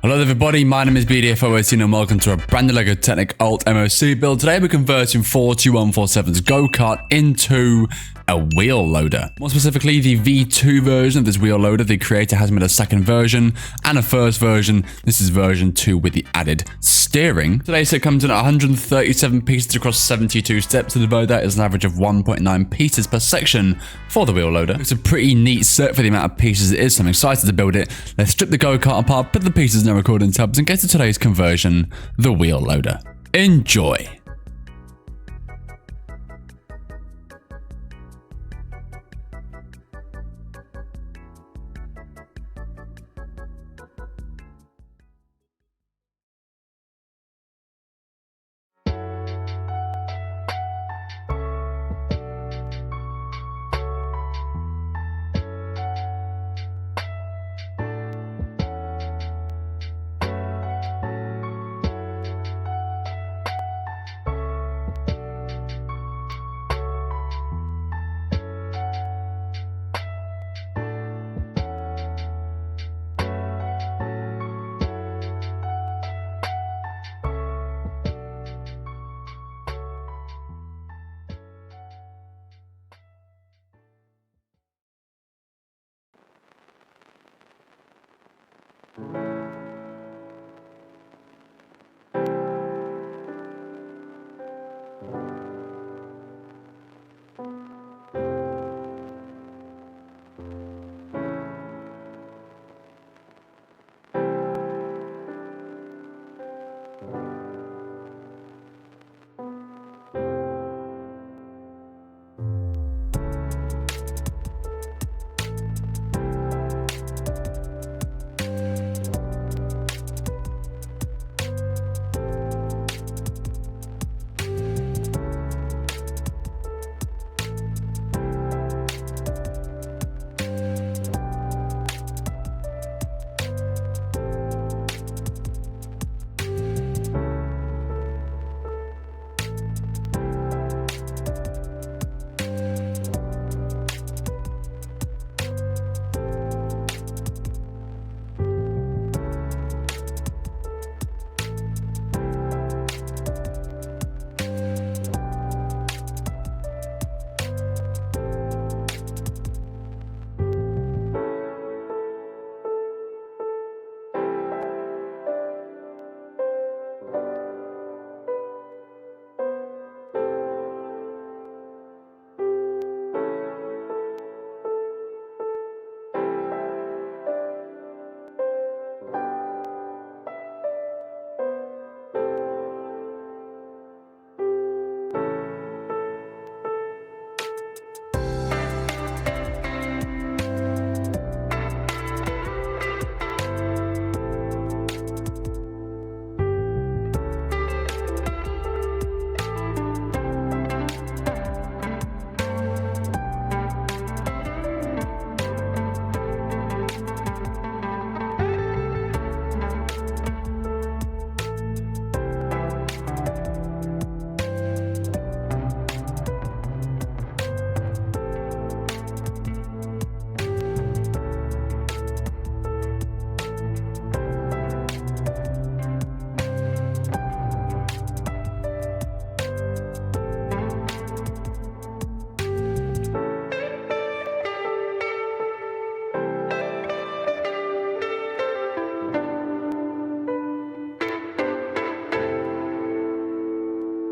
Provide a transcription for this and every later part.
Hello everybody, my name is BDFOSC and welcome to a brand new LEGO Technic Alt MOC build. Today we're converting 42147's go-kart into a wheel loader. More specifically, the V2 version of this wheel loader. The creator has made a second version and a first version. This is version 2 with the added steering. Today set comes in at 137 pieces across 72 steps. To divide that is an average of 1.9 pieces per section for the wheel loader. It's a pretty neat set for the amount of pieces it is, so I'm excited to build it. Let's strip the go-kart apart, put the pieces in the recording tabs and get to today's conversion, the wheel loader. Enjoy!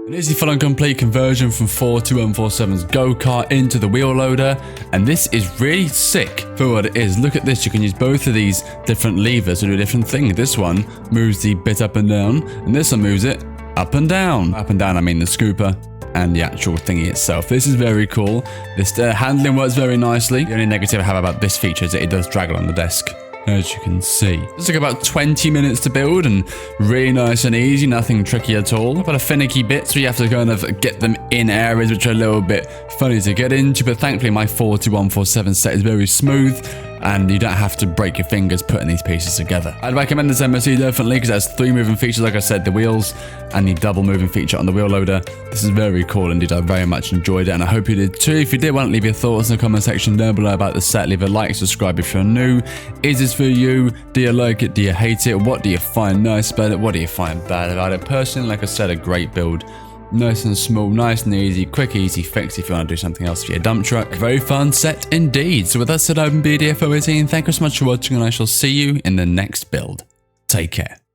And here's the full and complete conversion from 42147's go-kart into the wheel loader, and this is really sick for what it is. Look at this, you can use both of these different levers to do a different thing. This one moves the bit up and down, and this one moves it up and down. Up and down, I mean the scooper and the actual thingy itself. This is very cool. This handling works very nicely. The only negative I have about this feature is that it does drag along the desk, as you can see. This took about 20 minutes to build and really nice and easy, nothing tricky at all. But a finicky bit, so you have to kind of get them in areas which are a little bit funny to get into, but thankfully my 42147 set is very smooth and you don't have to break your fingers putting these pieces together. I'd recommend this MOC definitely because it has 3 moving features, like I said, the wheels and the double moving feature on the wheel loader. This is very cool indeed. I very much enjoyed it, and I hope you did too. If you did, why don't leave your thoughts in the comment section down below about the set. Leave a like, subscribe if you're new. Is this for you? Do you like it? Do you hate it? What do you find nice about it? What do you find bad about it? Personally, like I said, a great build. Nice and small, nice and easy, quick, easy fix if you want to do something else for your dump truck. Very fun set indeed. So with that said, I've been BDF18. Thank you so much for watching, and I shall see you in the next build. Take care.